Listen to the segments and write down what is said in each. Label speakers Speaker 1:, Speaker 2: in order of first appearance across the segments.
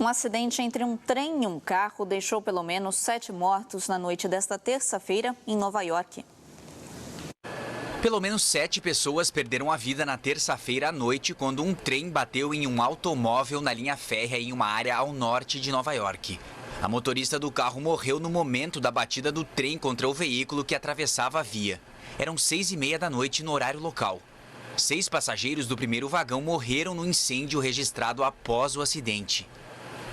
Speaker 1: Um acidente entre um trem e um carro deixou pelo menos 7 mortos na noite desta terça-feira em Nova York.
Speaker 2: Pelo menos 7 pessoas perderam a vida na terça-feira à noite quando um trem bateu em um automóvel na linha férrea em uma área ao norte de Nova York. A motorista do carro morreu no momento da batida do trem contra o veículo que atravessava a via. Eram 6h30 da noite no horário local. 6 passageiros do primeiro vagão morreram no incêndio registrado após o acidente.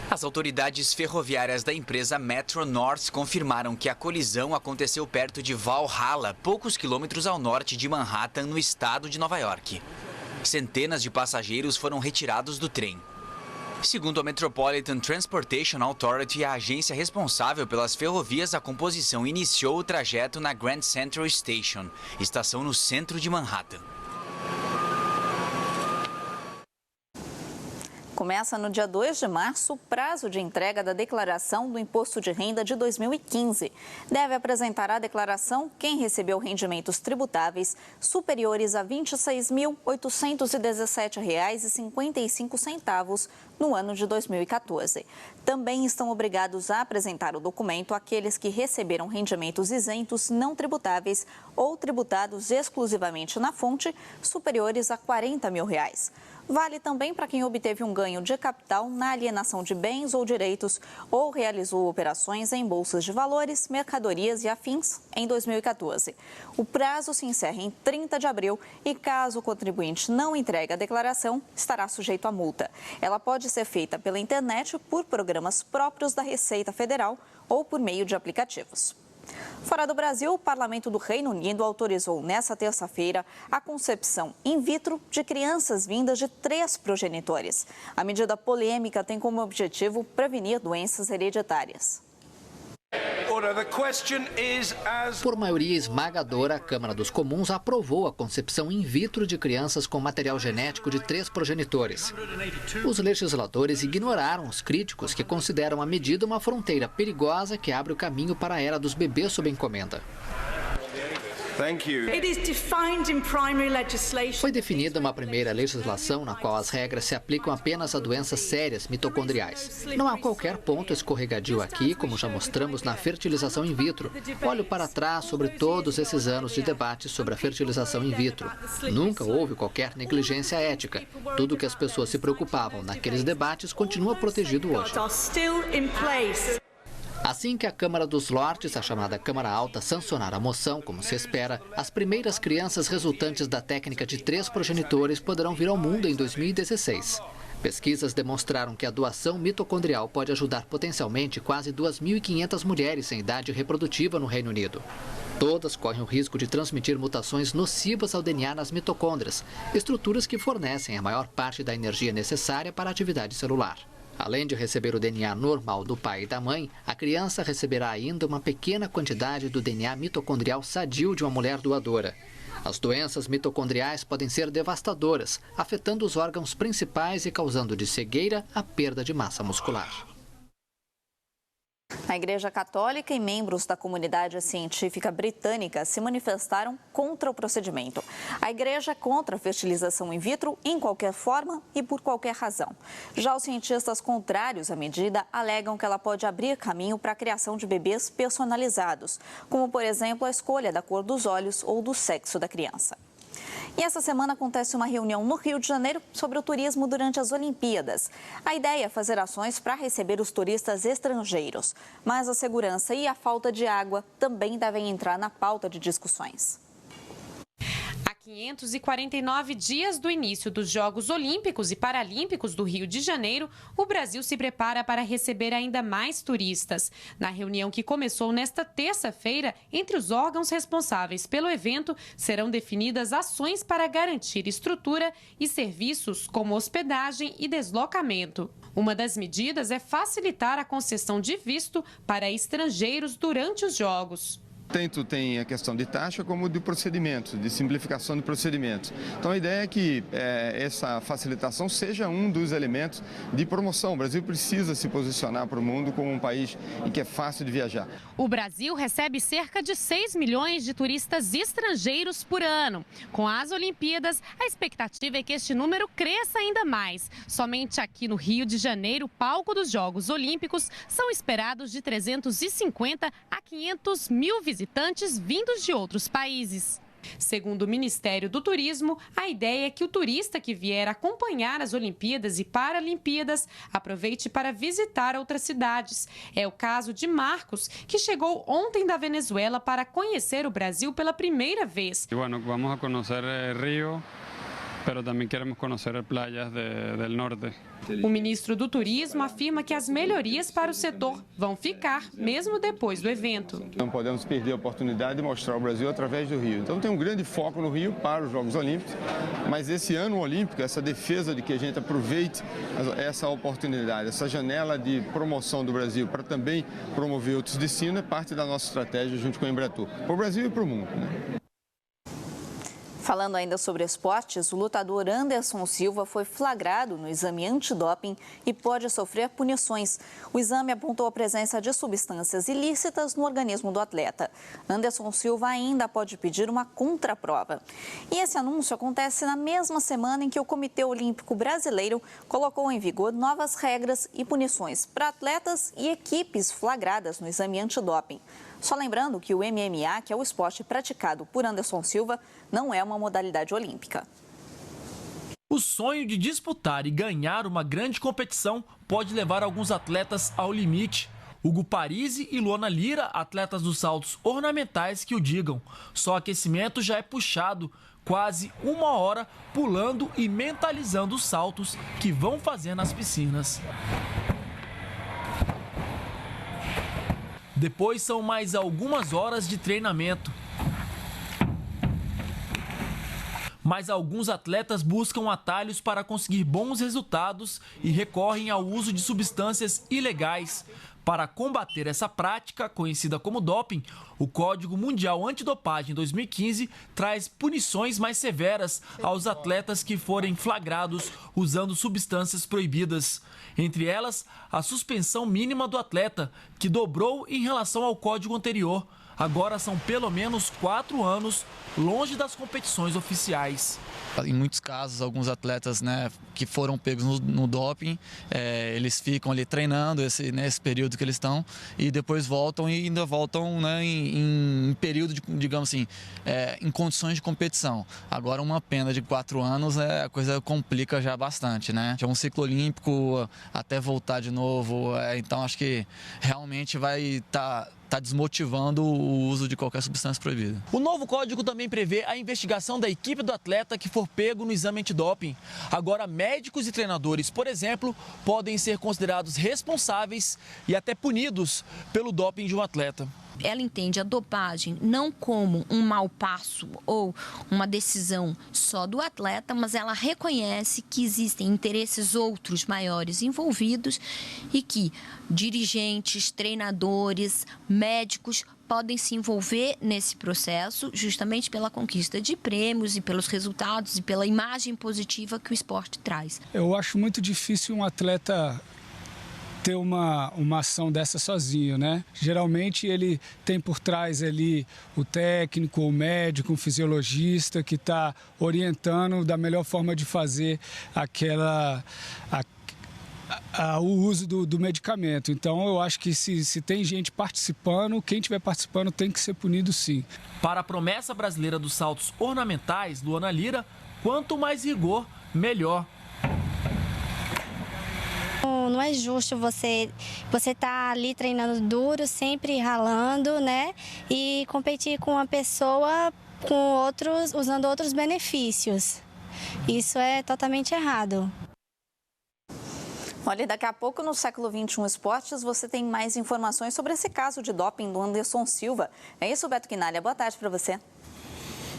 Speaker 2: As autoridades ferroviárias da empresa Metro North confirmaram que a colisão aconteceu perto de Valhalla, poucos quilômetros ao norte de Manhattan, no estado de Nova York. Centenas de passageiros foram retirados do trem. Segundo a Metropolitan Transportation Authority, a agência responsável pelas ferrovias, a composição iniciou o trajeto na Grand Central Station, estação no centro de Manhattan.
Speaker 1: Começa no dia 2 de março o prazo de entrega da declaração do Imposto de Renda de 2015. Deve apresentar a declaração quem recebeu rendimentos tributáveis superiores a R$ 26.817,55 no ano de 2014. Também estão obrigados a apresentar o documento aqueles que receberam rendimentos isentos não tributáveis ou tributados exclusivamente na fonte superiores a R$ 40 mil. Vale também para quem obteve um ganho de capital na alienação de bens ou direitos ou realizou operações em bolsas de valores, mercadorias e afins em 2014. O prazo se encerra em 30 de abril e, caso o contribuinte não entregue a declaração, estará sujeito a multa. Ela pode ser feita pela internet, por programas próprios da Receita Federal ou por meio de aplicativos. Fora do Brasil, o Parlamento do Reino Unido autorizou nesta terça-feira a concepção in vitro de crianças vindas de 3 progenitores. A medida polêmica tem como objetivo prevenir doenças hereditárias.
Speaker 3: Por maioria esmagadora, a Câmara dos Comuns aprovou a concepção in vitro de crianças com material genético de 3 progenitores. Os legisladores ignoraram os críticos que consideram a medida uma fronteira perigosa que abre o caminho para a era dos bebês sob encomenda. Foi definida uma primeira legislação na qual as regras se aplicam apenas a doenças sérias mitocondriais. Não há qualquer ponto escorregadio aqui, como já mostramos na fertilização in vitro. Olho para trás sobre todos esses anos de debate sobre a fertilização in vitro. Nunca houve qualquer negligência ética. Tudo que as pessoas se preocupavam naqueles debates continua protegido hoje. Assim que a Câmara dos Lordes, a chamada Câmara Alta, sancionar a moção, como se espera, as primeiras crianças resultantes da técnica de 3 progenitores poderão vir ao mundo em 2016. Pesquisas demonstraram que a doação mitocondrial pode ajudar potencialmente quase 2.500 mulheres em idade reprodutiva no Reino Unido. Todas correm o risco de transmitir mutações nocivas ao DNA nas mitocôndrias, estruturas que fornecem a maior parte da energia necessária para a atividade celular. Além de receber o DNA normal do pai e da mãe, a criança receberá ainda uma pequena quantidade do DNA mitocondrial sadio de uma mulher doadora. As doenças mitocondriais podem ser devastadoras, afetando os órgãos principais e causando de cegueira a perda de massa muscular.
Speaker 1: A Igreja Católica e membros da comunidade científica britânica se manifestaram contra o procedimento. A Igreja é contra a fertilização in vitro em qualquer forma e por qualquer razão. Já os cientistas contrários à medida alegam que ela pode abrir caminho para a criação de bebês personalizados, como, por exemplo, a escolha da cor dos olhos ou do sexo da criança. E essa semana acontece uma reunião no Rio de Janeiro sobre o turismo durante as Olimpíadas. A ideia é fazer ações para receber os turistas estrangeiros, mas a segurança e a falta de água também devem entrar na pauta de discussões.
Speaker 4: 549 dias do início dos Jogos Olímpicos e Paralímpicos do Rio de Janeiro, o Brasil se prepara para receber ainda mais turistas. Na reunião que começou nesta terça-feira, entre os órgãos responsáveis pelo evento, serão definidas ações para garantir estrutura e serviços como hospedagem e deslocamento. Uma das medidas é facilitar a concessão de visto para estrangeiros durante os Jogos.
Speaker 5: Tanto tem a questão de taxa como de procedimentos, de simplificação de procedimentos. Então a ideia é que essa facilitação seja um dos elementos de promoção. O Brasil precisa se posicionar para o mundo como um país em que é fácil de viajar.
Speaker 4: O Brasil recebe cerca de 6 milhões de turistas estrangeiros por ano. Com as Olimpíadas, a expectativa é que este número cresça ainda mais. Somente aqui no Rio de Janeiro, palco dos Jogos Olímpicos, são esperados de 350 a 500 mil visitantes vindos de outros países. Segundo o Ministério do Turismo, a ideia é que o turista que vier acompanhar as Olimpíadas e Paralimpíadas aproveite para visitar outras cidades. É o caso de Marcos, que chegou ontem da Venezuela para conhecer o Brasil pela primeira vez.
Speaker 6: Bueno, vamos a conhecer Rio, mas também queremos conhecer praias do norte.
Speaker 4: O ministro do Turismo afirma que as melhorias para o setor vão ficar mesmo depois do evento.
Speaker 5: Não podemos perder a oportunidade de mostrar o Brasil através do Rio. Então tem um grande foco no Rio para os Jogos Olímpicos, mas esse ano olímpico, essa defesa de que a gente aproveite essa oportunidade, essa janela de promoção do Brasil para também promover outros destinos, é parte da nossa estratégia junto com a Embratur, para o Brasil e para o mundo, né?
Speaker 1: Falando ainda sobre esportes, o lutador Anderson Silva foi flagrado no exame antidoping e pode sofrer punições. O exame apontou a presença de substâncias ilícitas no organismo do atleta. Anderson Silva ainda pode pedir uma contraprova. E esse anúncio acontece na mesma semana em que o Comitê Olímpico Brasileiro colocou em vigor novas regras e punições para atletas e equipes flagradas no exame antidoping. Só lembrando que o MMA, que é o esporte praticado por Anderson Silva, não é uma modalidade olímpica.
Speaker 7: O sonho de disputar e ganhar uma grande competição pode levar alguns atletas ao limite. Hugo Parisi e Luana Lira, atletas dos saltos ornamentais, que o digam. Só o aquecimento já é puxado, quase 1 hora pulando e mentalizando os saltos que vão fazer nas piscinas. Depois são mais algumas horas de treinamento. Mas alguns atletas buscam atalhos para conseguir bons resultados e recorrem ao uso de substâncias ilegais. Para combater essa prática, conhecida como doping, o Código Mundial Antidopagem 2015 traz punições mais severas aos atletas que forem flagrados usando substâncias proibidas. Entre elas, a suspensão mínima do atleta, que dobrou em relação ao código anterior. Agora são pelo menos 4 anos longe das competições oficiais.
Speaker 8: Em muitos casos, alguns atletas, que foram pegos no doping, eles ficam ali treinando nesse período que eles estão e depois voltam e ainda voltam em período, digamos assim, em condições de competição. Agora uma pena de 4 anos, a coisa complica já bastante, né? É um ciclo olímpico até voltar de novo, então acho que realmente vai estar desmotivando o uso de qualquer substância proibida.
Speaker 7: O novo código também prevê a investigação da equipe do atleta que for pego no exame antidoping. Agora, médicos e treinadores, por exemplo, podem ser considerados responsáveis e até punidos pelo doping de um atleta.
Speaker 9: Ela entende a dopagem não como um mau passo ou uma decisão só do atleta, mas ela reconhece que existem interesses outros maiores envolvidos e que dirigentes, treinadores, médicos podem se envolver nesse processo justamente pela conquista de prêmios e pelos resultados e pela imagem positiva que o esporte traz.
Speaker 10: Eu acho muito difícil um atleta ter uma ação dessa sozinho, né? Geralmente ele tem por trás ali o técnico, o médico, um fisiologista que está orientando da melhor forma de fazer o uso do medicamento. Então eu acho que se tem gente participando, quem estiver participando tem que ser punido sim.
Speaker 7: Para a promessa brasileira dos saltos ornamentais, Luana Lira, quanto mais rigor, melhor.
Speaker 11: Não é justo você tá ali treinando duro, sempre ralando, né? E competir com uma pessoa usando outros benefícios. Isso é totalmente errado.
Speaker 1: Olha, daqui a pouco no Século XXI Esportes você tem mais informações sobre esse caso de doping do Anderson Silva. É isso, Beto Quinalha. Boa tarde para você.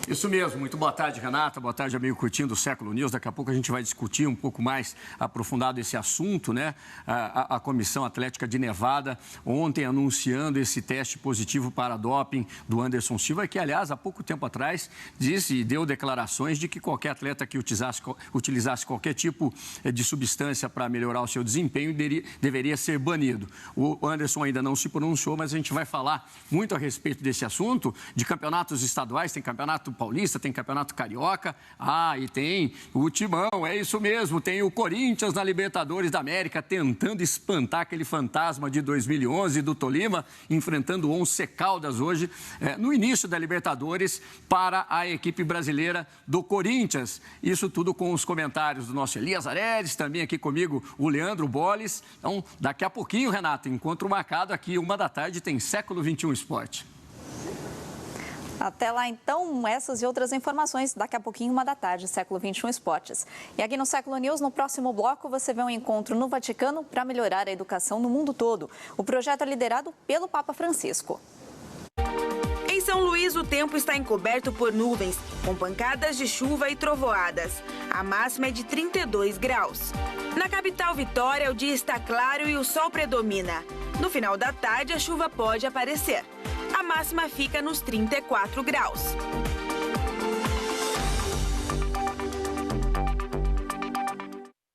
Speaker 12: Isso mesmo, muito boa tarde, Renata, boa tarde, amigo Curtindo o Século News. Daqui a pouco a gente vai discutir um pouco mais aprofundado esse assunto, né? A Comissão Atlética de Nevada ontem anunciando esse teste positivo para doping do Anderson Silva, que, aliás, há pouco tempo atrás disse e deu declarações de que qualquer atleta que utilizasse qualquer tipo de substância para melhorar o seu desempenho deveria ser banido. O Anderson ainda não se pronunciou, mas a gente vai falar muito a respeito desse assunto, de campeonatos estaduais, tem campeonato paulista, tem campeonato carioca, e tem o Timão, é isso mesmo, tem o Corinthians na Libertadores da América tentando espantar aquele fantasma de 2011 do Tolima, enfrentando o Once Caldas hoje, no início da Libertadores para a equipe brasileira do Corinthians. Isso tudo com os comentários do nosso Elias Aredes, também aqui comigo o Leandro Bolles. Então, daqui a pouquinho, Renato, encontro marcado aqui, 13h, tem Século XXI Esporte.
Speaker 1: Até lá, então, essas e outras informações, daqui a pouquinho, 13h, Século XXI Esportes. E aqui no Século News, no próximo bloco, você vê um encontro no Vaticano para melhorar a educação no mundo todo. O projeto é liderado pelo Papa Francisco.
Speaker 13: Em São Luís, o tempo está encoberto por nuvens, com pancadas de chuva e trovoadas. A máxima é de 32 graus. Na capital Vitória, o dia está claro e o sol predomina. No final da tarde, a chuva pode aparecer. A máxima fica nos 34 graus.